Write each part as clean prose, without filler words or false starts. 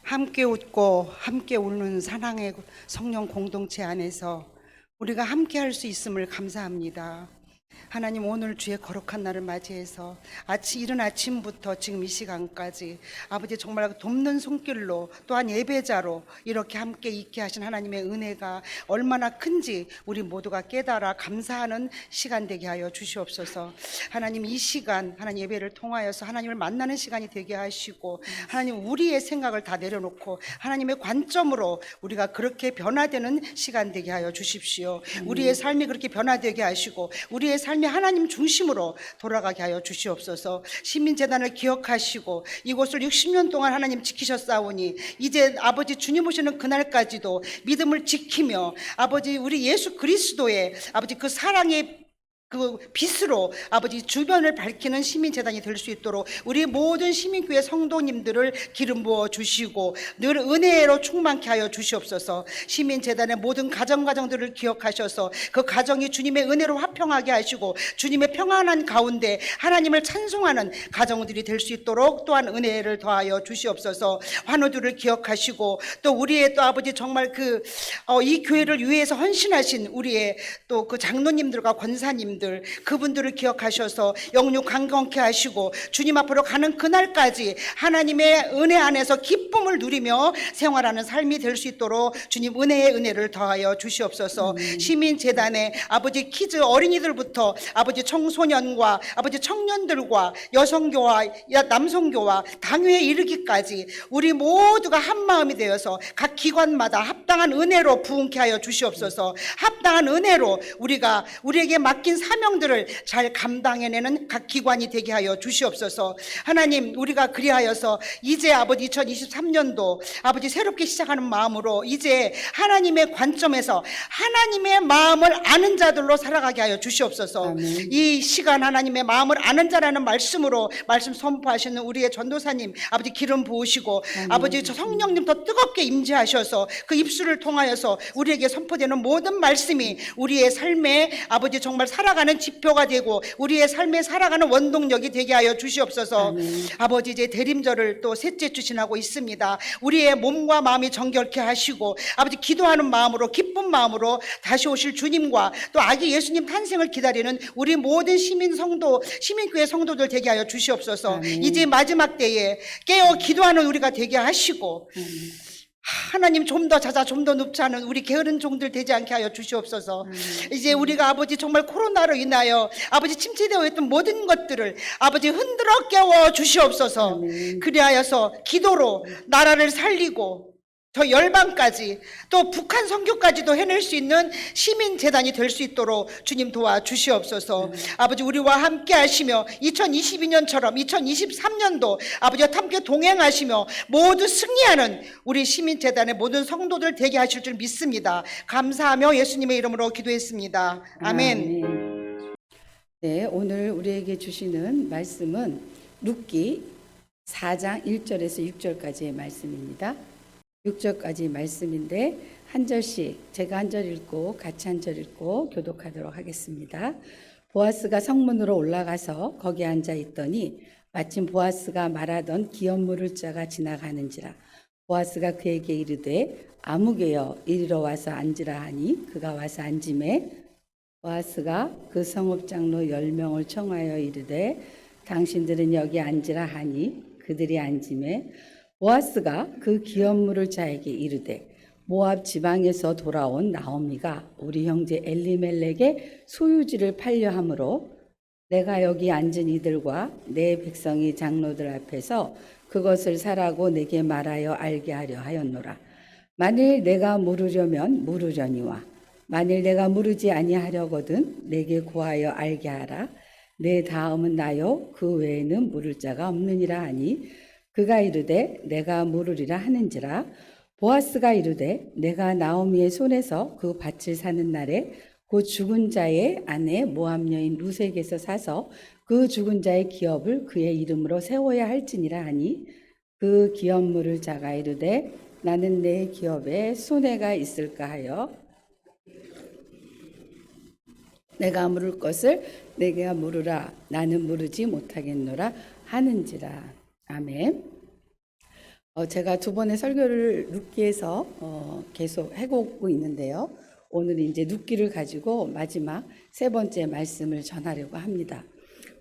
함께 웃고 함께 울는 사랑의 성령 공동체 안에서 우리가 함께 할 수 있음을 감사합니다. 하나님, 오늘 주의 거룩한 날을 맞이해서 이른 아침부터 지금 이 시간까지 아버지 정말 돕는 손길로 또한 예배자로 이렇게 함께 있게 하신 하나님의 은혜가 얼마나 큰지 우리 모두가 깨달아 감사하는 시간 되게 하여 주시옵소서. 하나님, 이 시간 하나님 예배를 통하여서 하나님을 만나는 시간이 되게 하시고, 하나님 우리의 생각을 다 내려놓고 하나님의 관점으로 우리가 그렇게 변화되는 시간 되게 하여 주십시오. 우리의 삶이 그렇게 변화되게 하시고 우리의 삶이 하나님 중심으로 돌아가게 하여 주시옵소서. 시민재단을 기억하시고 이곳을 60년 동안 하나님 지키셨사오니 이제 아버지 주님 오시는 그날까지도 믿음을 지키며 아버지 우리 예수 그리스도의 아버지 그 사랑의 그 빛으로 아버지 주변을 밝히는 시민재단이 될 수 있도록 우리 모든 시민교회 성도님들을 기름 부어 주시고 늘 은혜로 충만케 하여 주시옵소서. 시민재단의 모든 가정들을 기억하셔서 그 가정이 주님의 은혜로 화평하게 하시고 주님의 평안한 가운데 하나님을 찬송하는 가정들이 될 수 있도록 또한 은혜를 더하여 주시옵소서. 환우들을 기억하시고 또 우리의 또 아버지 정말 이 교회를 위해서 헌신하신 우리의 또 그 장로님들과 권사님들 그분들을 기억하셔서 영육 강건케 하시고 주님 앞으로 가는 그날까지 하나님의 은혜 안에서 기쁨을 누리며 생활하는 삶이 될 수 있도록 주님 은혜의 은혜를 더하여 주시옵소서. 시민재단의 아버지 키즈 어린이들부터 아버지 청소년과 아버지 청년들과 여성교와 남성교와 당회에 이르기까지 우리 모두가 한 마음이 되어서 각 기관마다 합당한 은혜로 부흥케 하여 주시옵소서. 합당한 은혜로 우리에게 맡긴 사명들을 잘 감당해내는 각 기관이 되게 하여 주시옵소서. 하나님, 우리가 그리하여서 이제 아버지 2023년도 아버지 새롭게 시작하는 마음으로 이제 하나님의 관점에서 하나님의 마음을 아는 자들로 살아가게 하여 주시옵소서. 아멘. 이 시간 하나님의 마음을 아는 자라는 말씀으로 말씀 선포하시는 우리의 전도사님 아버지 기름 부으시고 아멘. 아버지 저 성령님 더 뜨겁게 임재하셔서 그 입술을 통하여서 우리에게 선포되는 모든 말씀이 우리의 삶에 아버지 정말 살아가는 지표가 되고 우리의 삶에 살아가는 원동력이 되게 하여 주시옵소서. 아버지 이제 대림절을 또 셋째 주 지나고 있습니다. 우리의 몸과 마음이 정결케 하시고 아버지 기도하는 마음으로 기쁜 마음으로 다시 오실 주님과 또 아기 예수님 탄생을 기다리는 우리 모든 시민교회 성도들 되게 하여 주시옵소서. 아멘. 이제 마지막 때에 깨어 기도하는 우리가 되게 하시고 하나님 좀 더 자자 좀 더 눕지 않은 우리 게으른 종들 되지 않게 하여 주시옵소서. 이제 우리가 아버지 정말 코로나로 인하여 아버지 침체되어 있던 모든 것들을 아버지 흔들어 깨워 주시옵소서. 그리하여서 기도로 나라를 살리고 저 열방까지 또 북한 선교까지도 해낼 수 있는 시민재단이 될 수 있도록 주님 도와주시옵소서. 아버지 우리와 함께 하시며 2022년처럼 2023년도 아버지와 함께 동행하시며 모두 승리하는 우리 시민재단의 모든 성도들 되게 하실 줄 믿습니다. 감사하며 예수님의 이름으로 기도했습니다. 아멘. 네, 오늘 우리에게 주시는 말씀은 룻기 4장 1절에서 6절까지의 말씀입니다. 6절까지 말씀인데 한 절씩 제가 한 절 읽고 같이 한 절 읽고 교독하도록 하겠습니다. 보아스가 성문으로 올라가서 거기 앉아 있더니 마침 보아스가 말하던 기업 물을 자가 지나가는지라. 보아스가 그에게 이르되 아무개여 이리로 와서 앉으라 하니 그가 와서 앉으매 보아스가 그 성읍 장로 10명을 청하여 이르되 당신들은 여기 앉으라 하니 그들이 앉으매 보아스가 그 기업 물을 자에게 이르되 모압 지방에서 돌아온 나오미가 우리 형제 엘리멜렉의 소유지를 팔려 함으로 내가 여기 앉은 이들과 내 백성이 장로들 앞에서 그것을 사라고 내게 말하여 알게 하려 하였노라. 만일 내가 물으려면 물으려니와 만일 내가 물으지 아니하려거든 내게 고하여 알게 하라. 내 다음은 나요 그 외에는 물을 자가 없느니라 하니 그가 이르되 내가 물으리라 하는지라. 보아스가 이르되 내가 나오미의 손에서 그 밭을 사는 날에 그 죽은 자의 아내 모압 여인 루색에서 사서 그 죽은 자의 기업을 그의 이름으로 세워야 할지니라 하니 그 기업 물을 자가 이르되 나는 내 기업에 손해가 있을까 하여 내가 물을 것을 내가 물으라 나는 물으지 못하겠노라 하는지라. 아멘. 제가 두 번의 설교를 룻기에서 계속 해오고 있는데요. 오늘 이제 룻기를 가지고 마지막 세 번째 말씀을 전하려고 합니다.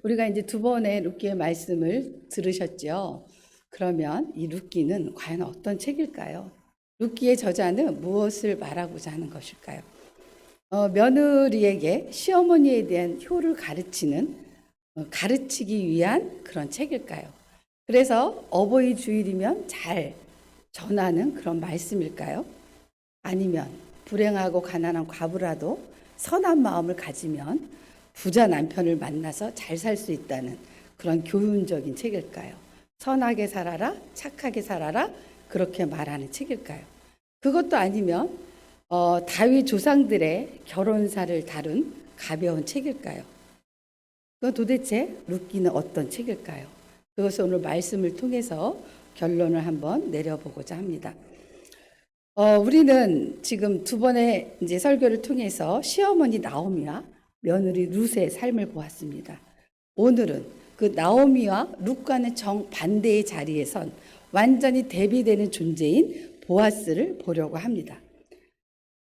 우리가 이제 두 번의 룻기의 말씀을 들으셨죠. 그러면 이 룻기는 과연 어떤 책일까요? 룻기의 저자는 무엇을 말하고자 하는 것일까요? 며느리에게 시어머니에 대한 효를 가르치기 위한 그런 책일까요? 그래서 어버이 주일이면 잘 전하는 그런 말씀일까요? 아니면 불행하고 가난한 과부라도 선한 마음을 가지면 부자 남편을 만나서 잘 살 수 있다는 그런 교훈적인 책일까요? 선하게 살아라, 착하게 살아라, 그렇게 말하는 책일까요? 그것도 아니면 다윗 조상들의 결혼사를 다룬 가벼운 책일까요? 그건 도대체 룻기는 어떤 책일까요? 그것을 오늘 말씀을 통해서 결론을 한번 내려보고자 합니다. 우리는 지금 두 번의 이제 설교를 통해서 시어머니 나오미와 며느리 룻의 삶을 보았습니다. 오늘은 그 나오미와 룻과는 정반대의 자리에 선 완전히 대비되는 존재인 보아스를 보려고 합니다.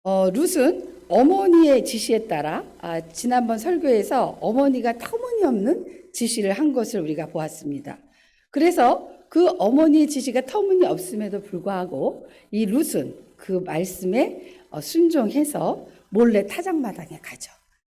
룻은 어머니의 지시에 따라 지난번 설교에서 어머니가 터무니없는 지시를 한 것을 우리가 보았습니다. 그래서 그 어머니의 지시가 터무니없음에도 불구하고 이 룻은 그 말씀에 순종해서 몰래 타작마당에 가죠.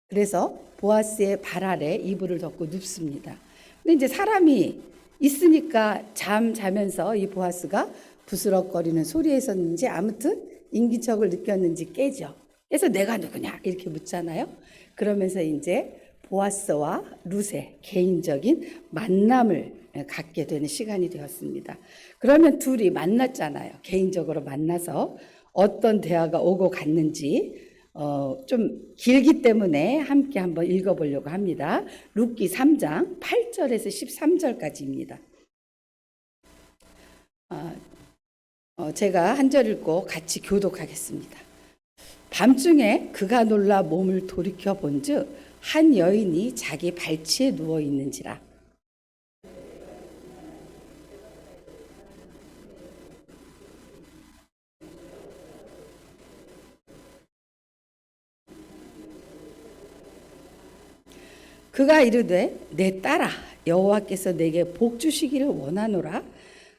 그래서 보아스의 발 아래 이불을 덮고 눕습니다. 근데 이제 사람이 있으니까 자면서 이 보아스가 부스럭거리는 소리에서인지 아무튼 인기척을 느꼈는지 깨죠. 그래서 내가 누구냐 이렇게 묻잖아요. 그러면서 이제 보아스와 룻의 개인적인 만남을 갖게 되는 시간이 되었습니다. 그러면 둘이 만났잖아요. 개인적으로 만나서 어떤 대화가 오고 갔는지 좀 길기 때문에 함께 한번 읽어보려고 합니다. 룻기 3장 8절에서 13절까지입니다. 제가 한 절 읽고 같이 교독하겠습니다. 밤중에 그가 놀라 몸을 돌이켜 본즉 한 여인이 자기 발치에 누워 있는지라. 그가 이르되 내 딸아 여호와께서 내게 복 주시기를 원하노라.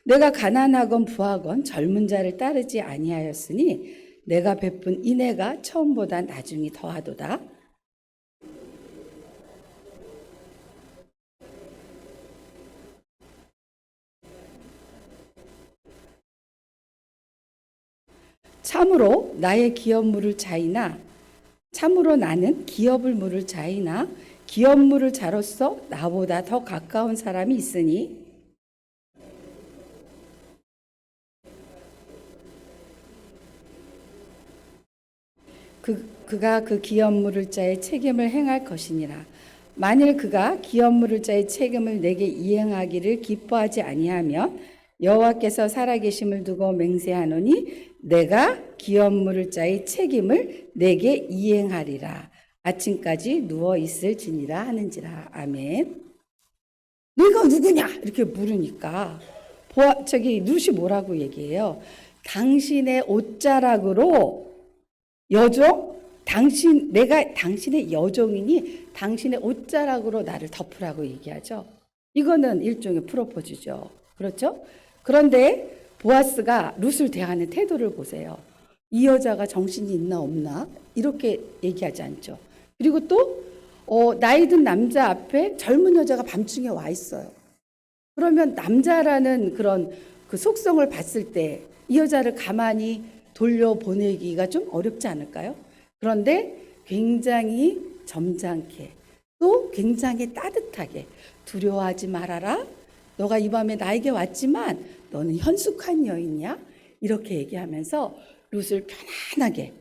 내가 가난하건 부하건 젊은 자를 따르지 아니하였으니 내가 베푼 인애가 처음보다 나중이 더하도다. 참으로 나의 기업물을 자이나 참으로 나는 기업을 물을 자이나 기업물을 자로서 나보다 더 가까운 사람이 있으니 그가 그 기업물을 자의 책임을 행할 것이니라. 만일 그가 기업물을 자의 책임을 내게 이행하기를 기뻐하지 아니하면 여호와께서 살아계심을 두고 맹세하노니 내가 기업물을 자의 책임을 내게 이행하리라. 아침까지 누워 있을지니라 하는지라. 아멘. 너희가 누구냐 이렇게 물으니까 룻이 뭐라고 얘기해요? 당신의 옷자락으로 내가 당신의 여종이니 당신의 옷자락으로 나를 덮으라고 얘기하죠. 이거는 일종의 프로포즈죠. 그렇죠? 그런데 보아스가 룻을 대하는 태도를 보세요. 이 여자가 정신이 있나 없나 이렇게 얘기하지 않죠. 그리고 또 나이 든 남자 앞에 젊은 여자가 밤중에 와 있어요. 그러면 남자라는 그런 그 속성을 봤을 때 이 여자를 가만히 돌려보내기가 좀 어렵지 않을까요? 그런데 굉장히 점잖게 또 굉장히 따뜻하게 두려워하지 말아라. 너가 이 밤에 나에게 왔지만 너는 현숙한 여인이야. 이렇게 얘기하면서 룻을 편안하게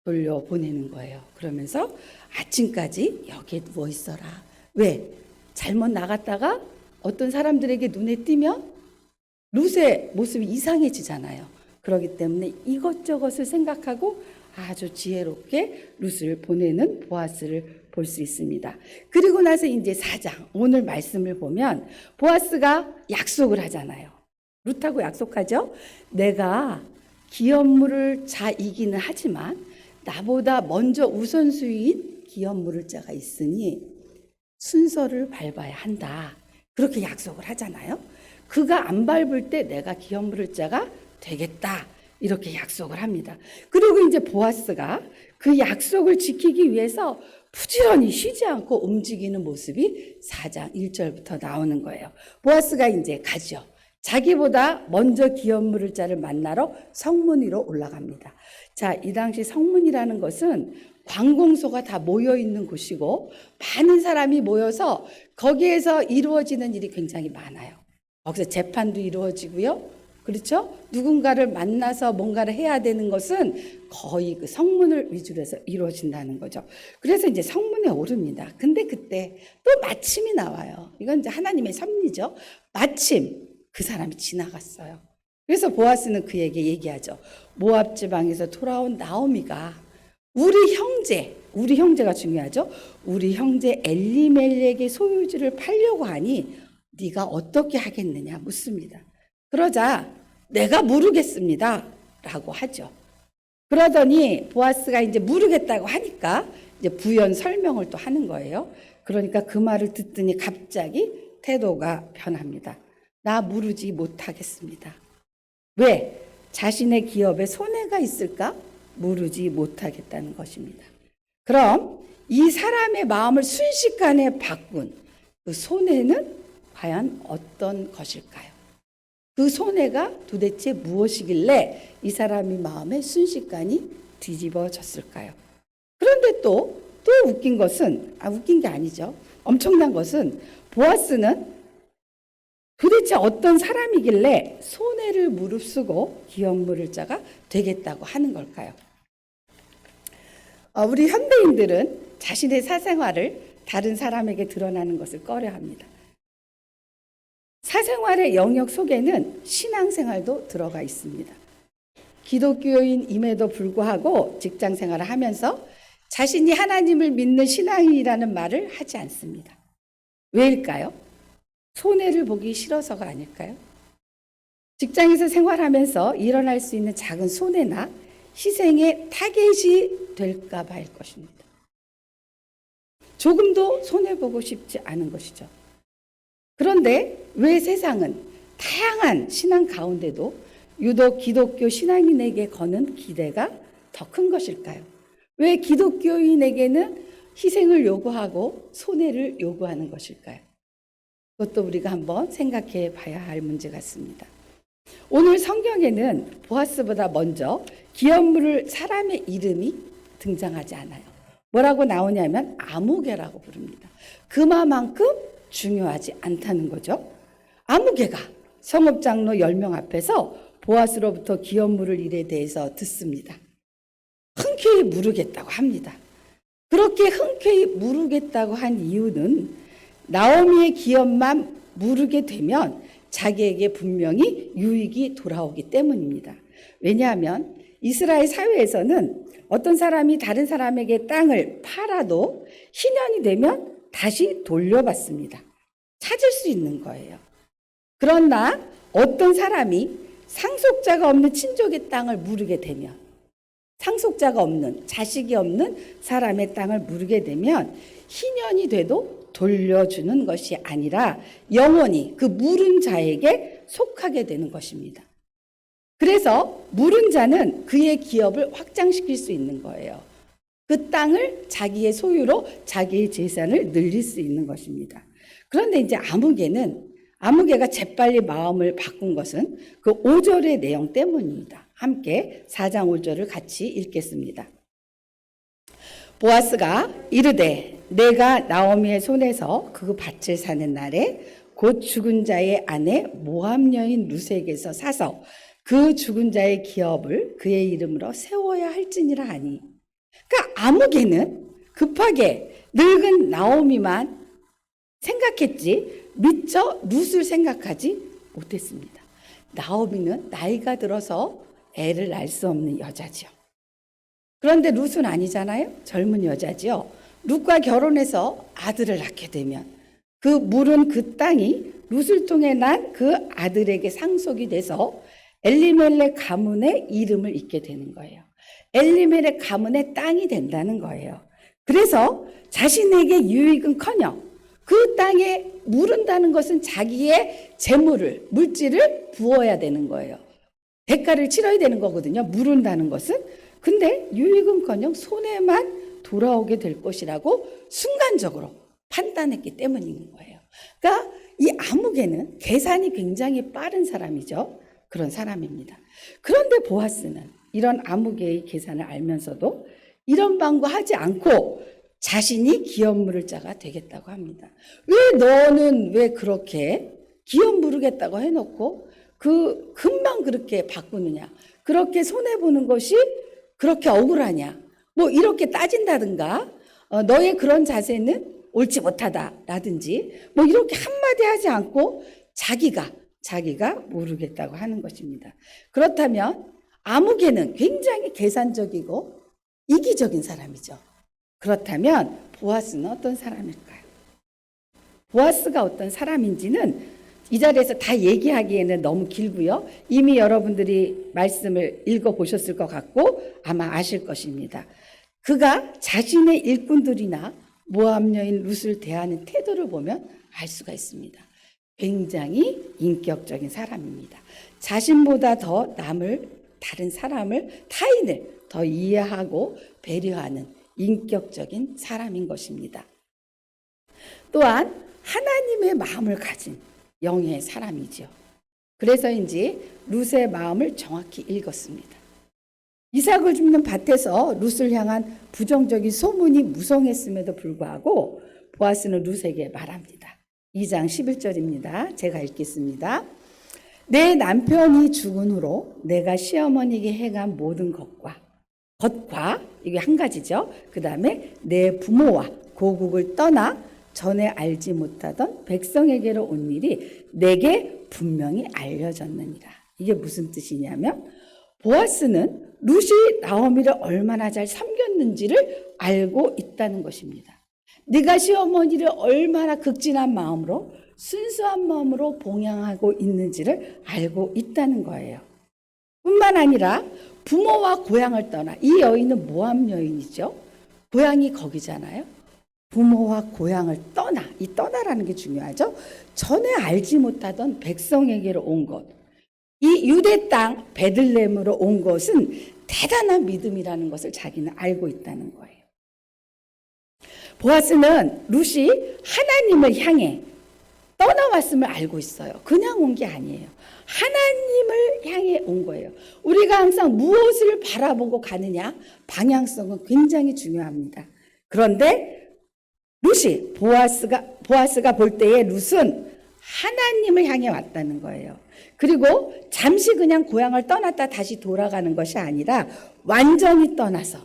돌려보내는 거예요. 그러면서 아침까지 여기에 누워 있어라. 왜? 잘못 나갔다가 어떤 사람들에게 눈에 띄면 룻의 모습이 이상해지잖아요. 그렇기 때문에 이것저것을 생각하고 아주 지혜롭게 룻을 보내는 보아스를 볼 수 있습니다. 그리고 나서 이제 4장 오늘 말씀을 보면 보아스가 약속을 하잖아요. 룻하고 약속하죠. 내가 기업물을 자 이기는 하지만 나보다 먼저 우선순위인 기업물을 자가 있으니 순서를 밟아야 한다. 그렇게 약속을 하잖아요. 그가 안 밟을 때 내가 기업물을 자가 되겠다. 이렇게 약속을 합니다. 그리고 이제 보아스가 그 약속을 지키기 위해서 부지런히 쉬지 않고 움직이는 모습이 4장 1절부터 나오는 거예요. 보아스가 이제 가죠. 자기보다 먼저 기업물을 자를 만나러 성문 위로 올라갑니다. 자, 이 당시 성문이라는 것은 관공서가 다 모여 있는 곳이고 많은 사람이 모여서 거기에서 이루어지는 일이 굉장히 많아요. 거기서 재판도 이루어지고요. 그렇죠? 누군가를 만나서 뭔가를 해야 되는 것은 거의 그 성문을 위주로 해서 이루어진다는 거죠. 그래서 이제 성문에 오릅니다. 근데 그때 또 마침이 나와요. 이건 이제 하나님의 섭리죠. 마침 그 사람이 지나갔어요. 그래서 보아스는 그에게 얘기하죠. 모압 지방에서 돌아온 나오미가 우리 형제가 중요하죠. 우리 형제 엘리멜렉의 소유지를 팔려고 하니 네가 어떻게 하겠느냐 묻습니다. 그러자 내가 모르겠습니다 라고 하죠. 그러더니 보아스가 이제 모르겠다고 하니까 이제 부연 설명을 또 하는 거예요. 그러니까 그 말을 듣더니 갑자기 태도가 변합니다. 나 모르지 못하겠습니다. 왜? 자신의 기업에 손해가 있을까? 모르지 못하겠다는 것입니다. 그럼 이 사람의 마음을 순식간에 바꾼 그 손해는 과연 어떤 것일까요? 그 손해가 도대체 무엇이길래 이 사람의 마음에 순식간에 뒤집어졌을까요? 그런데 또 웃긴 것은, 웃긴 게 아니죠. 엄청난 것은 보아스는 도대체 어떤 사람이길래 손해를 무릅쓰고 기업물을 자가 되겠다고 하는 걸까요? 우리 현대인들은 자신의 사생활을 다른 사람에게 드러나는 것을 꺼려합니다. 사생활의 영역 속에는 신앙생활도 들어가 있습니다. 기독교인임에도 불구하고 직장생활을 하면서 자신이 하나님을 믿는 신앙인이라는 말을 하지 않습니다. 왜일까요? 손해를 보기 싫어서가 아닐까요? 직장에서 생활하면서 일어날 수 있는 작은 손해나 희생의 타겟이 될까 봐일 것입니다. 조금도 손해보고 싶지 않은 것이죠. 그런데 왜 세상은 다양한 신앙 가운데도 유독 기독교 신앙인에게 거는 기대가 더 큰 것일까요? 왜 기독교인에게는 희생을 요구하고 손해를 요구하는 것일까요? 그것도 우리가 한번 생각해 봐야 할 문제 같습니다. 오늘 성경에는 보아스보다 먼저 기업물을 사람의 이름이 등장하지 않아요. 뭐라고 나오냐면 아무개라고 부릅니다. 그만큼 중요하지 않다는 거죠. 아무개가 성읍장로 10명 앞에서 보아스로부터 기업물을 일에 대해서 듣습니다. 흔쾌히 물으겠다고 합니다. 그렇게 흔쾌히 물으겠다고 한 이유는 나오미의 기업만 물으게 되면 자기에게 분명히 유익이 돌아오기 때문입니다. 왜냐하면 이스라엘 사회에서는 어떤 사람이 다른 사람에게 땅을 팔아도 희년이 되면 다시 돌려받습니다. 찾을 수 있는 거예요. 그러나 어떤 사람이 상속자가 없는 친족의 땅을 물으게 되면, 상속자가 없는, 자식이 없는 사람의 땅을 물으게 되면 희년이 돼도 돌려주는 것이 아니라 영원히 그 물은 자에게 속하게 되는 것입니다. 그래서 물은 자는 그의 기업을 확장시킬 수 있는 거예요. 그 땅을 자기의 소유로 자기의 재산을 늘릴 수 있는 것입니다. 그런데 이제 아무개가 재빨리 마음을 바꾼 것은 그 5절의 내용 때문입니다. 함께 4장 5절을 같이 읽겠습니다. 보아스가 이르되 내가 나오미의 손에서 그 밭을 사는 날에 곧 죽은 자의 아내 모압 여인 룻에게서 사서 그 죽은 자의 기업을 그의 이름으로 세워야 할지니라 하니. 그러니까 아무개는 급하게 늙은 나오미만 생각했지 미처 룻을 생각하지 못했습니다. 나오미는 나이가 들어서 애를 낳을 수 없는 여자죠. 그런데 룻은 아니잖아요. 젊은 여자죠. 룻과 결혼해서 아들을 낳게 되면 그 물은 그 땅이 룻을 통해 난 그 아들에게 상속이 돼서 엘리멜렉 가문의 이름을 잇게 되는 거예요. 엘리멜렉 가문의 땅이 된다는 거예요. 그래서 자신에게 유익은커녕 그 땅에 무른다는 것은 자기의 재물을, 물질을 부어야 되는 거예요. 대가를 치러야 되는 거거든요. 무른다는 것은. 근데 유익은커녕 손해만 돌아오게 될 것이라고 순간적으로 판단했기 때문인 거예요. 그러니까 이 아무개는 계산이 굉장히 빠른 사람이죠. 그런 사람입니다. 그런데 보아스는 이런 아무개의 계산을 알면서도 이런 방구하지 않고 자신이 기업 물을 자가 되겠다고 합니다. 왜 너는 왜 그렇게 기업 물으겠다고 해놓고 금방 그렇게 바꾸느냐? 그렇게 손해보는 것이 그렇게 억울하냐? 뭐 이렇게 따진다든가 너의 그런 자세는 옳지 못하다라든지 뭐 이렇게 한마디 하지 않고 자기가 모르겠다고 하는 것입니다. 그렇다면 아무개는 굉장히 계산적이고 이기적인 사람이죠. 그렇다면 보아스는 어떤 사람일까요? 보아스가 어떤 사람인지는 이 자리에서 다 얘기하기에는 너무 길고요. 이미 여러분들이 말씀을 읽어보셨을 것 같고 아마 아실 것입니다. 그가 자신의 일꾼들이나 모압 여인 룻을 대하는 태도를 보면 알 수가 있습니다. 굉장히 인격적인 사람입니다. 자신보다 더 다른 사람을, 타인을 더 이해하고 배려하는 인격적인 사람인 것입니다. 또한 하나님의 마음을 가진 영의 사람이죠. 그래서인지 룻의 마음을 정확히 읽었습니다. 이삭을 줍는 밭에서 룻을 향한 부정적인 소문이 무성했음에도 불구하고 보아스는 룻에게 말합니다. 2장 11절입니다. 제가 읽겠습니다. 내 남편이 죽은 후로 내가 시어머니에게 행한 모든 것과 이게 한 가지죠. 그 다음에 내 부모와 고국을 떠나 전에 알지 못하던 백성에게로 온 일이 내게 분명히 알려졌느니라. 이게 무슨 뜻이냐면 보아스는 룻이 나오미를 얼마나 잘 섬겼는지를 알고 있다는 것입니다. 네가 시어머니를 얼마나 극진한 마음으로 순수한 마음으로 봉양하고 있는지를 알고 있다는 거예요. 뿐만 아니라 부모와 고향을 떠나 이 여인은 모압 여인이죠. 고향이 거기잖아요. 부모와 고향을 떠나, 이 떠나라는 게 중요하죠. 전에 알지 못하던 백성에게로 온 것, 이 유대 땅 베들레헴으로 온 것은 대단한 믿음이라는 것을 자기는 알고 있다는 거예요. 보아스는 룻이 하나님을 향해 떠나왔음을 알고 있어요. 그냥 온 게 아니에요. 하나님을 향해 온 거예요. 우리가 항상 무엇을 바라보고 가느냐, 방향성은 굉장히 중요합니다. 그런데 룻이 보아스가 볼 때에 룻은 하나님을 향해 왔다는 거예요. 그리고 잠시 그냥 고향을 떠났다 다시 돌아가는 것이 아니라 완전히 떠나서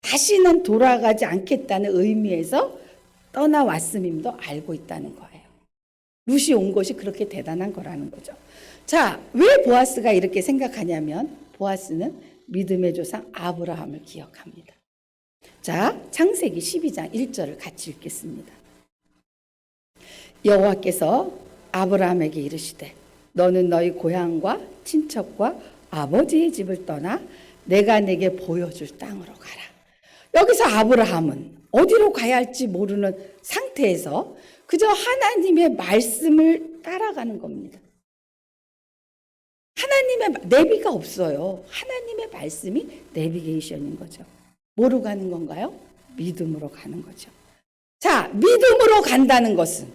다시는 돌아가지 않겠다는 의미에서 떠나왔음임도 알고 있다는 거예요. 룻이 온 것이 그렇게 대단한 거라는 거죠. 자, 왜 보아스가 이렇게 생각하냐면 보아스는 믿음의 조상 아브라함을 기억합니다. 자, 창세기 12장 1절을 같이 읽겠습니다. 여호와께서 아브라함에게 이르시되 너는 너희 고향과 친척과 아버지의 집을 떠나 내가 내게 보여줄 땅으로 가라. 여기서 아브라함은 어디로 가야 할지 모르는 상태에서 그저 하나님의 말씀을 따라가는 겁니다. 하나님의 내비가 없어요. 하나님의 말씀이 내비게이션인 거죠. 뭐로 가는 건가요? 믿음으로 가는 거죠. 자, 믿음으로 간다는 것은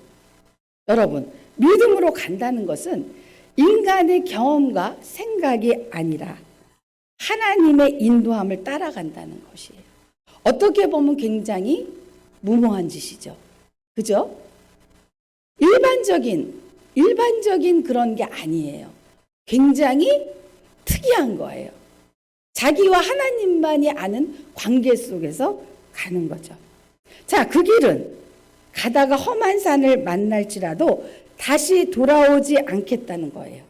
여러분, 믿음으로 간다는 것은 인간의 경험과 생각이 아니라 하나님의 인도함을 따라간다는 것이에요. 어떻게 보면 굉장히 무모한 짓이죠. 그죠? 일반적인 그런 게 아니에요. 굉장히 특이한 거예요. 자기와 하나님만이 아는 관계 속에서 가는 거죠. 자, 그 길은 가다가 험한 산을 만날지라도 다시 돌아오지 않겠다는 거예요.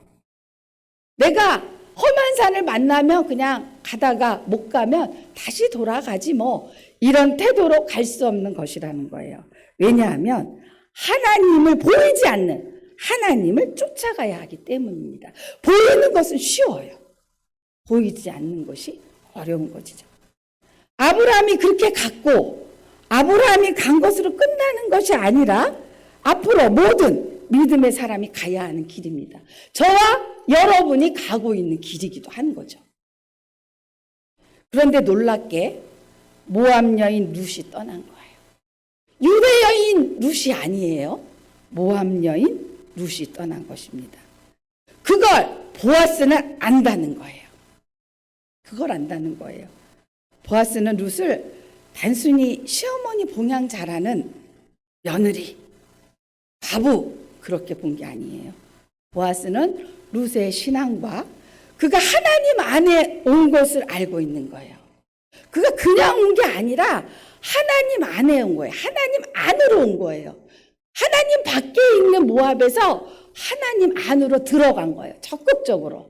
내가 험한 산을 만나면 그냥 가다가 못 가면 다시 돌아가지 뭐 이런 태도로 갈 수 없는 것이라는 거예요. 왜냐하면 하나님을 보이지 않는 하나님을 쫓아가야 하기 때문입니다. 보이는 것은 쉬워요. 보이지 않는 것이 어려운 것이죠. 아브라함이 그렇게 갔고 아브라함이 간 것으로 끝나는 것이 아니라 앞으로 모든 믿음의 사람이 가야 하는 길입니다. 저와 여러분이 가고 있는 길이기도 한 거죠. 그런데 놀랍게 모압 여인 룻이 떠난 거예요. 유대 여인 룻이 아니에요. 모압 여인 룻이 떠난 것입니다. 그걸 보아스는 안다는 거예요. 그걸 안다는 거예요. 보아스는 룻을 단순히 시어머니 봉양 잘하는 며느리, 과부 그렇게 본 게 아니에요. 보아스는 룻의 신앙과 그가 하나님 안에 온 것을 알고 있는 거예요. 그가 그냥 온 게 아니라 하나님 안에 온 거예요. 하나님 안으로 온 거예요. 하나님 밖에 있는 모압에서 하나님 안으로 들어간 거예요. 적극적으로.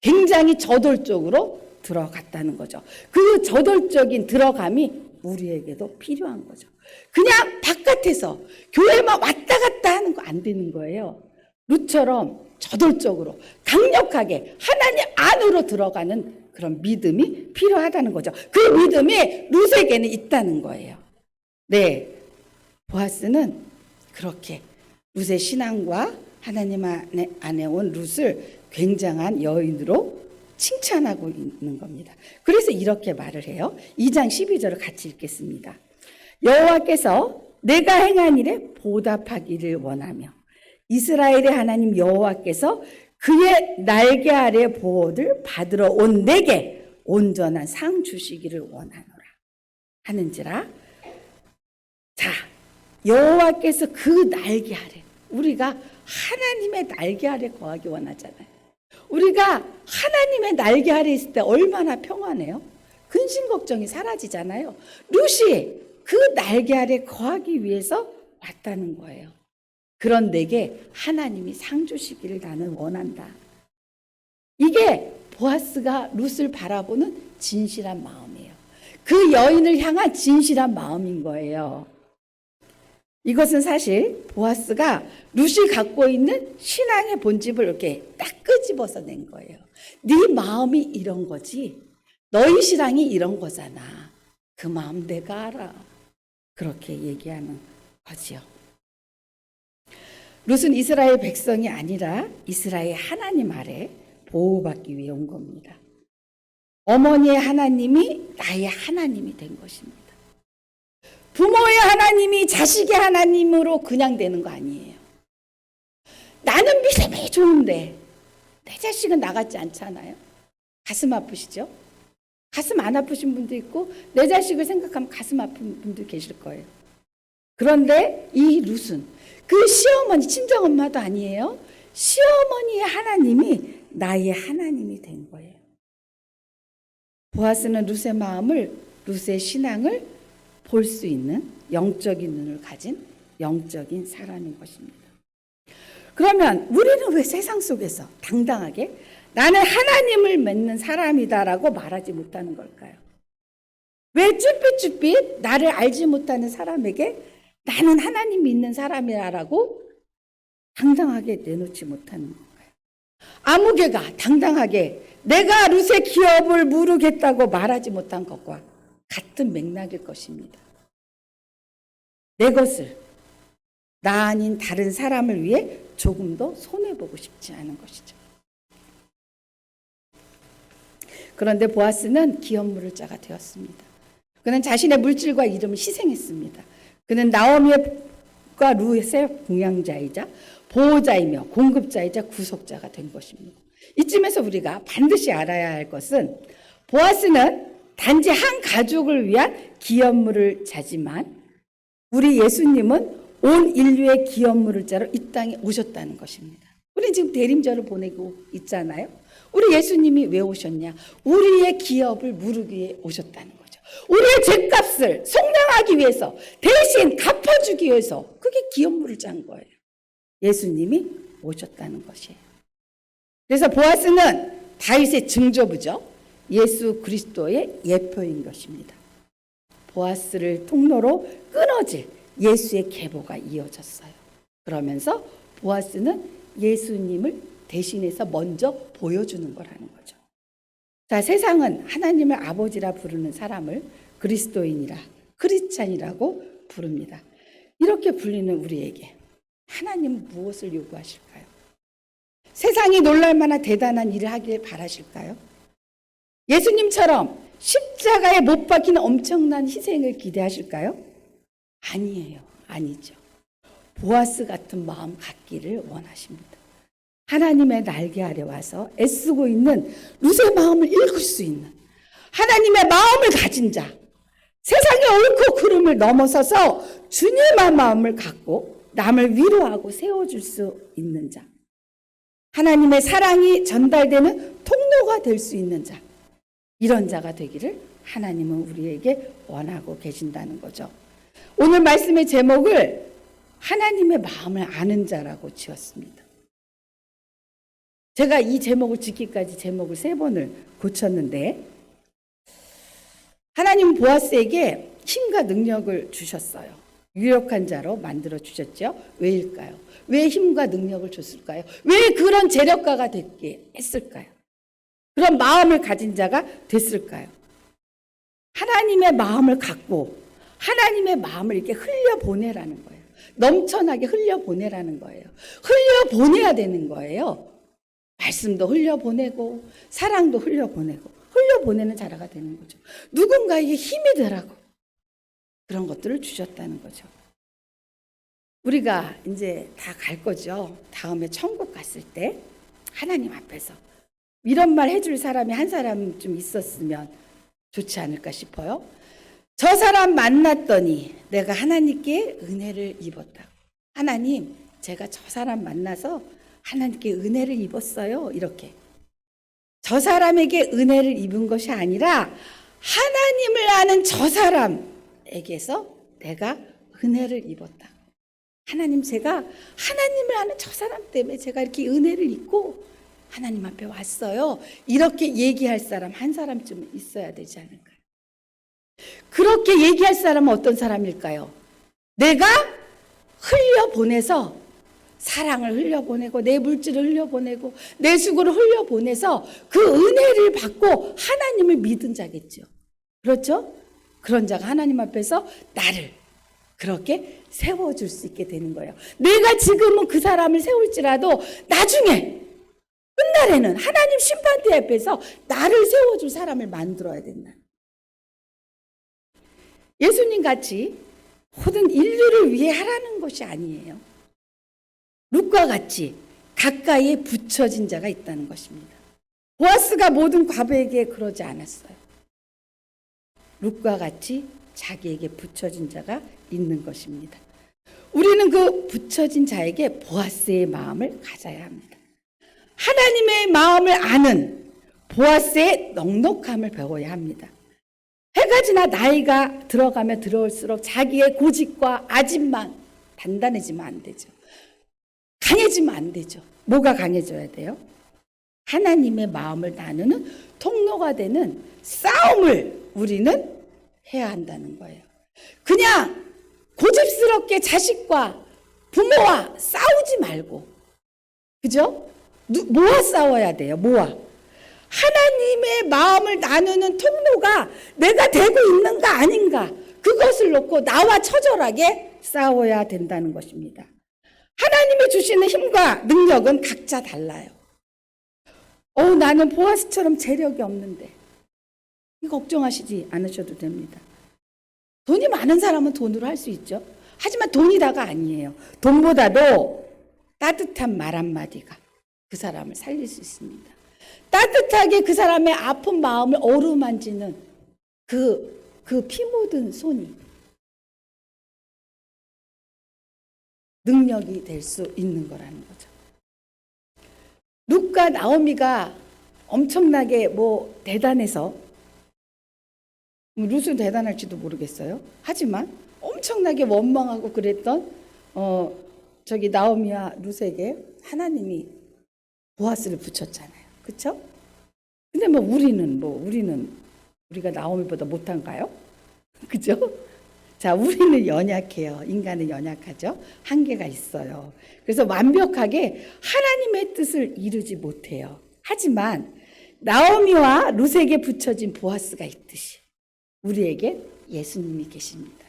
굉장히 저돌적으로 들어갔다는 거죠. 그 저돌적인 들어감이 우리에게도 필요한 거죠. 그냥 바깥에서 교회만 왔다 갔다 하는 거 안 되는 거예요. 룻처럼 저돌적으로 강력하게 하나님 안으로 들어가는 그런 믿음이 필요하다는 거죠. 그 믿음이 룻에게는 있다는 거예요. 네, 보아스는 그렇게 룻의 신앙과 하나님 안에 온 룻을 굉장한 여인으로 칭찬하고 있는 겁니다. 그래서 이렇게 말을 해요. 2장 12절을 같이 읽겠습니다. 여호와께서 내가 행한 일에 보답하기를 원하며 이스라엘의 하나님 여호와께서 그의 날개 아래 보호를 받으러 온 내게 온전한 상 주시기를 원하노라 하는지라. 자, 여호와께서 그 날개 아래, 우리가 하나님의 날개 아래 거하기 원하잖아요. 우리가 하나님의 날개 아래 있을 때 얼마나 평안해요? 근심 걱정이 사라지잖아요. 룻이 그 날개 아래 거하기 위해서 왔다는 거예요. 그런 내게 하나님이 상 주시기를 나는 원한다. 이게 보아스가 룻을 바라보는 진실한 마음이에요. 그 여인을 향한 진실한 마음인 거예요. 이것은 사실 보아스가 룻이 갖고 있는 신앙의 본집을 이렇게 딱 끄집어서 낸 거예요. 네 마음이 이런 거지. 너희 신앙이 이런 거잖아. 그 마음 내가 알아. 그렇게 얘기하는 거지요. 룻은 이스라엘 백성이 아니라 이스라엘 하나님 아래 보호받기 위해 온 겁니다. 어머니의 하나님이 나의 하나님이 된 것입니다. 부모의 하나님이 자식의 하나님으로 그냥 되는 거 아니에요. 나는 믿음이 좋은데 내 자식은 나 같지 않잖아요. 가슴 아프시죠? 가슴 안 아프신 분도 있고 내 자식을 생각하면 가슴 아픈 분도 계실 거예요. 그런데 이 룻은 그 시어머니, 친정엄마도 아니에요. 시어머니의 하나님이 나의 하나님이 된 거예요. 보아스는 룻의 마음을, 룻의 신앙을 볼 수 있는 영적인 눈을 가진 영적인 사람인 것입니다. 그러면 우리는 왜 세상 속에서 당당하게 나는 하나님을 믿는 사람이다라고 말하지 못하는 걸까요? 왜 쭈삣쭈삣 나를 알지 못하는 사람에게 나는 하나님 믿는 사람이라고 당당하게 내놓지 못하는 건가요? 아무개가 당당하게 내가 룻의 기업을 무르겠다고 말하지 못한 것과 같은 맥락일 것입니다. 내 것을 나 아닌 다른 사람을 위해 조금 더 손해보고 싶지 않은 것이죠. 그런데 보아스는 기업물을 자가 되었습니다. 그는 자신의 물질과 이름을 희생했습니다. 그는 나오미와 룻의 봉양자이자 보호자이며 공급자이자 구속자가 된 것입니다. 이쯤에서 우리가 반드시 알아야 할 것은 보아스는 단지 한 가족을 위한 기업물을 자지만 우리 예수님은 온 인류의 기업물을 자로 이 땅에 오셨다는 것입니다. 우리 지금 대림절을 보내고 있잖아요. 우리 예수님이 왜 오셨냐? 우리의 기업을 무르기 위해 오셨다는 거죠. 우리의 죄값을 속량하기 위해서, 대신 갚아주기 위해서, 그게 기업물을 짠 거예요. 예수님이 오셨다는 것이에요. 그래서 보아스는 다윗의 증조부죠. 예수 그리스도의 예표인 것입니다. 보아스를 통로로 끊어질 예수의 계보가 이어졌어요. 그러면서 보아스는 예수님을 대신해서 먼저 보여주는 거라는 거죠. 자, 세상은 하나님을 아버지라 부르는 사람을 그리스도인이라, 크리스찬이라고 부릅니다. 이렇게 불리는 우리에게 하나님은 무엇을 요구하실까요? 세상이 놀랄 만한 대단한 일을 하길 바라실까요? 예수님처럼 십자가에 못 박히는 엄청난 희생을 기대하실까요? 아니에요. 아니죠. 보아스 같은 마음 갖기를 원하십니다. 하나님의 날개 아래 와서 애쓰고 있는 룻의 마음을 읽을 수 있는 하나님의 마음을 가진 자, 세상의 옳고 그름을 넘어서서 주님의 마음을 갖고 남을 위로하고 세워줄 수 있는 자, 하나님의 사랑이 전달되는 통로가 될 수 있는 자, 이런 자가 되기를 하나님은 우리에게 원하고 계신다는 거죠. 오늘 말씀의 제목을 하나님의 마음을 아는 자라고 지었습니다. 제가 이 제목을 짓기까지 제목을 3번을 고쳤는데, 하나님은 보아스에게 힘과 능력을 주셨어요. 유력한 자로 만들어 주셨죠. 왜일까요? 왜 힘과 능력을 줬을까요? 왜 그런 재력가가 됐게 했을까요? 그런 마음을 가진 자가 됐을까요? 하나님의 마음을 갖고 하나님의 마음을 이렇게 흘려보내라는 거예요. 넘쳐나게 흘려보내라는 거예요. 흘려보내야 되는 거예요. 말씀도 흘려보내고 사랑도 흘려보내고 흘려보내는 자라가 되는 거죠. 누군가에게 힘이 되라고 그런 것들을 주셨다는 거죠. 우리가 이제 다 갈 거죠. 다음에 천국 갔을 때 하나님 앞에서 이런 말 해줄 사람이 한 사람 좀 있었으면 좋지 않을까 싶어요. 저 사람 만났더니 내가 하나님께 은혜를 입었다. 하나님, 제가 저 사람 만나서 하나님께 은혜를 입었어요. 이렇게. 저 사람에게 은혜를 입은 것이 아니라 하나님을 아는 저 사람에게서 내가 은혜를 입었다. 하나님, 제가 하나님을 아는 저 사람 때문에 제가 이렇게 은혜를 입고 하나님 앞에 왔어요. 이렇게 얘기할 사람 한 사람쯤 있어야 되지 않을까요? 그렇게 얘기할 사람은 어떤 사람일까요? 내가 흘려보내서 사랑을 흘려보내고 내 물질을 흘려보내고 내 수고를 흘려보내서 그 은혜를 받고 하나님을 믿은 자겠죠. 그렇죠? 그런 자가 하나님 앞에서 나를 그렇게 세워줄 수 있게 되는 거예요. 내가 지금은 그 사람을 세울지라도 나중에 끝날에는 하나님 심판대 앞에서 나를 세워줄 사람을 만들어야 된다. 예수님 같이 모든 인류를 위해 하라는 것이 아니에요. 룻과 같이 가까이에 붙여진 자가 있다는 것입니다. 보아스가 모든 과부에게 그러지 않았어요. 룻과 같이 자기에게 붙여진 자가 있는 것입니다. 우리는 그 붙여진 자에게 보아스의 마음을 가져야 합니다. 하나님의 마음을 아는 보아스의 넉넉함을 배워야 합니다. 해가 지나 나이가 들어가면 들어올수록 자기의 고집과 아집만 단단해지면 안 되죠. 강해지면 안 되죠. 뭐가 강해져야 돼요? 하나님의 마음을 나누는 통로가 되는 싸움을 우리는 해야 한다는 거예요. 그냥 고집스럽게 자식과 부모와 싸우지 말고, 그죠? 뭐와 싸워야 돼요? 뭐와? 하나님의 마음을 나누는 통로가 내가 되고 있는가 아닌가, 그것을 놓고 나와 처절하게 싸워야 된다는 것입니다. 하나님이 주시는 힘과 능력은 각자 달라요. 나는 보아스처럼 재력이 없는데, 이거 걱정하시지 않으셔도 됩니다. 돈이 많은 사람은 돈으로 할 수 있죠. 하지만 돈이 다가 아니에요. 돈보다도 따뜻한 말 한마디가 그 사람을 살릴 수 있습니다. 따뜻하게 그 사람의 아픈 마음을 어루만지는 그 피 묻은 손이 능력이 될 수 있는 거라는 거죠. 룻과 나오미가 엄청나게 대단해서, 룻은 대단할지도 모르겠어요. 하지만 엄청나게 원망하고 그랬던 나오미와 룻에게 하나님이 보아스를 붙였잖아요. 그렇죠? 근데 우리가 나오미보다 못한가요? 그죠? 자, 우리는 연약해요. 인간은 연약하죠. 한계가 있어요. 그래서 완벽하게 하나님의 뜻을 이루지 못해요. 하지만 나오미와 룻에게 붙여진 보아스가 있듯이 우리에게 예수님이 계십니다.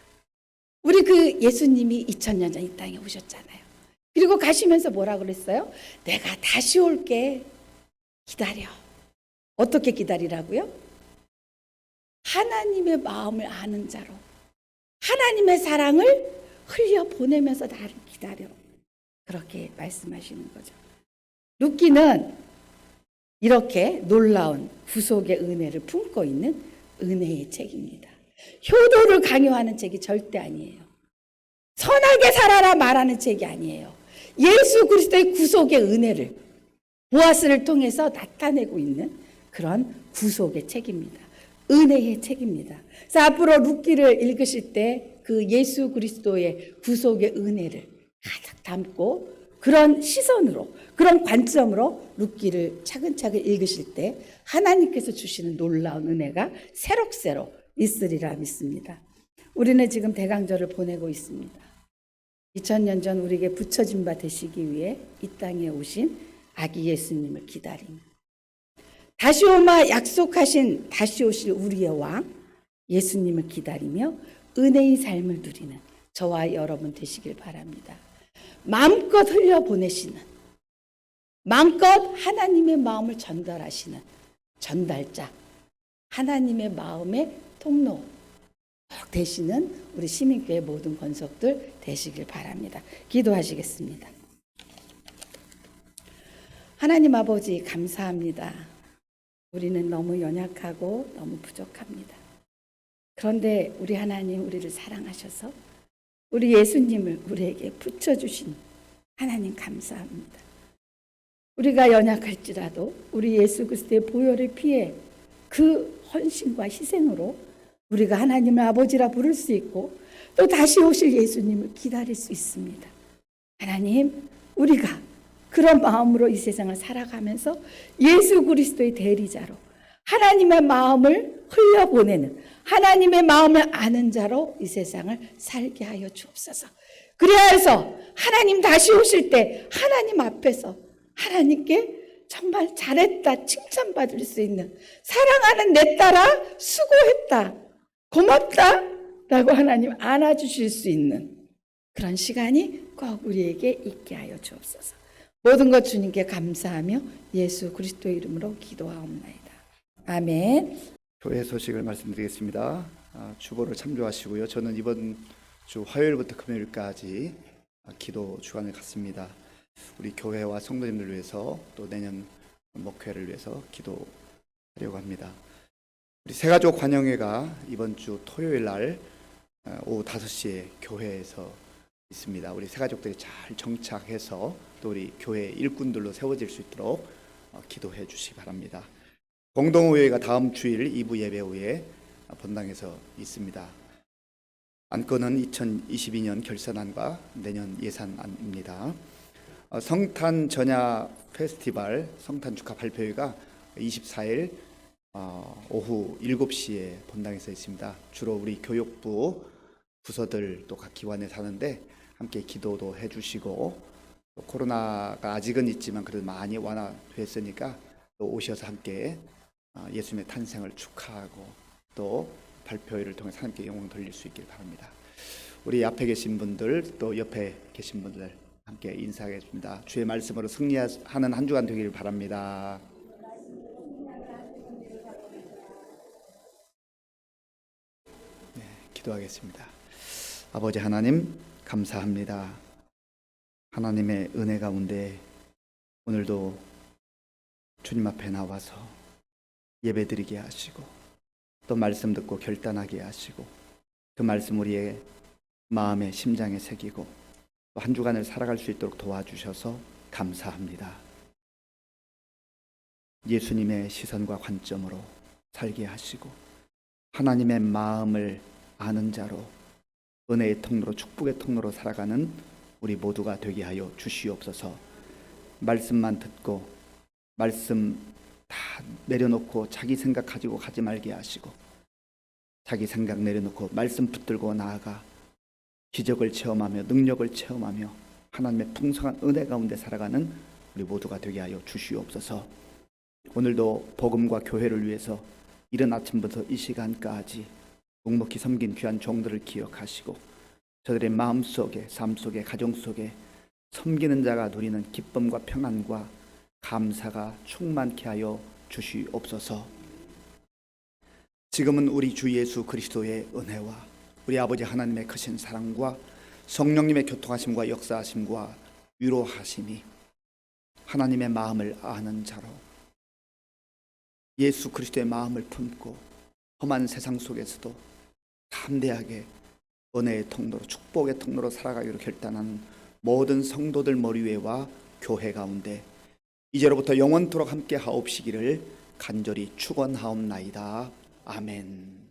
우리 그 예수님이 2000년 전 이 땅에 오셨잖아요. 그리고 가시면서 뭐라 그랬어요? 내가 다시 올게. 기다려. 어떻게 기다리라고요? 하나님의 마음을 아는 자로 하나님의 사랑을 흘려 보내면서 나를 기다려. 그렇게 말씀하시는 거죠. 룻기는 이렇게 놀라운 구속의 은혜를 품고 있는 은혜의 책입니다. 효도를 강요하는 책이 절대 아니에요. 선하게 살아라 말하는 책이 아니에요. 예수 그리스도의 구속의 은혜를 보아스를 통해서 나타내고 있는 그런 구속의 책입니다. 은혜의 책입니다. 그래서 앞으로 룻기를 읽으실 때 그 예수 그리스도의 구속의 은혜를 가득 담고 그런 시선으로, 그런 관점으로 룻기를 차근차근 읽으실 때 하나님께서 주시는 놀라운 은혜가 새록새록 있으리라 믿습니다. 우리는 지금 대강절을 보내고 있습니다. 2000년 전 우리에게 붙여진 바 되시기 위해 이 땅에 오신 아기 예수님을 기다리며 다시 오마 약속하신 다시 오실 우리의 왕 예수님을 기다리며 은혜의 삶을 누리는 저와 여러분 되시길 바랍니다. 마음껏 흘려보내시는, 마음껏 하나님의 마음을 전달하시는 전달자, 하나님의 마음의 통로 되시는 우리 시민교회 모든 권속들 되시길 바랍니다. 기도하시겠습니다. 하나님 아버지 감사합니다. 우리는 너무 연약하고 너무 부족합니다. 그런데 우리 하나님 우리를 사랑하셔서 우리 예수님을 우리에게 붙여주신 하나님 감사합니다. 우리가 연약할지라도 우리 예수 그리스도의 보혈의 피에 그 헌신과 희생으로 우리가 하나님을 아버지라 부를 수 있고 또 다시 오실 예수님을 기다릴 수 있습니다. 하나님, 우리가 그런 마음으로 이 세상을 살아가면서 예수 그리스도의 대리자로 하나님의 마음을 흘려보내는 하나님의 마음을 아는 자로 이 세상을 살게 하여 주옵소서. 그래야 해서 하나님 다시 오실 때 하나님 앞에서 하나님께 정말 잘했다 칭찬받을 수 있는 사랑하는 내 딸아 수고했다 고맙다 라고 하나님 안아주실 수 있는 그런 시간이 꼭 우리에게 있게 하여 주옵소서. 모든 것 주님께 감사하며 예수 그리스도의 이름으로 기도하옵나이다. 아멘. 교회 소식을 말씀드리겠습니다. 주보를 참조하시고요. 저는 이번 주 화요일부터 금요일까지 기도 주간을 갖습니다. 우리 교회와 성도님들을 위해서 또 내년 목회를 위해서 기도하려고 합니다. 우리 새가족 관영회가 이번 주 토요일 날 오후 5시에 교회에서 있습니다. 우리 새가족들이 잘 정착해서 또 우리 교회 일꾼들로 세워질 수 있도록 기도해 주시기 바랍니다. 공동의회가 다음 주일 2부 예배 후에 본당에서 있습니다. 안건은 2022년 결산안과 내년 예산안입니다. 성탄 전야 페스티벌 성탄 축하 발표회가 24일 오후 7시에 본당에서 있습니다. 주로 우리 교육부 부서들 또 각 기관에 사는데 함께 기도도 해주시고 또 코로나가 아직은 있지만 그래도 많이 완화됐으니까 또 오셔서 함께 예수님의 탄생을 축하하고 또 발표회를 통해서 하나님께 영광 돌릴 수 있길 바랍니다. 우리 앞에 계신 분들 또 옆에 계신 분들 함께 인사하겠습니다. 주의 말씀으로 승리하는 한 주간 되기를 바랍니다. 네, 기도하겠습니다. 아버지 하나님 감사합니다. 하나님의 은혜 가운데 오늘도 주님 앞에 나와서 예배드리게 하시고 또 말씀 듣고 결단하게 하시고 그 말씀 우리의 마음에 심장에 새기고 또 한 주간을 살아갈 수 있도록 도와주셔서 감사합니다. 예수님의 시선과 관점으로 살게 하시고 하나님의 마음을 아는 자로 은혜의 통로로 축복의 통로로 살아가는 우리 모두가 되게 하여 주시옵소서. 말씀만 듣고 말씀 다 내려놓고 자기 생각 가지고 가지 말게 하시고 자기 생각 내려놓고 말씀 붙들고 나아가 기적을 체험하며 능력을 체험하며 하나님의 풍성한 은혜 가운데 살아가는 우리 모두가 되게 하여 주시옵소서. 오늘도 복음과 교회를 위해서 이른 아침부터 이 시간까지 묵묵히 섬긴 귀한 종들을 기억하시고 저들의 마음속에, 삶 속에, 가정 속에 섬기는 자가 누리는 기쁨과 평안과 감사가 충만케 하여 주시옵소서. 지금은 우리 주 예수 그리스도의 은혜와 우리 아버지 하나님의 크신 사랑과 성령님의 교통하심과 역사하심과 위로하심이 하나님의 마음을 아는 자로 예수 그리스도의 마음을 품고 험한 세상 속에서도 담대하게 은혜의 통로로 축복의 통로로 살아가기로 결단한 모든 성도들 머리 위에와 교회 가운데 이제로부터 영원토록 함께 하옵시기를 간절히 축원하옵나이다. 아멘.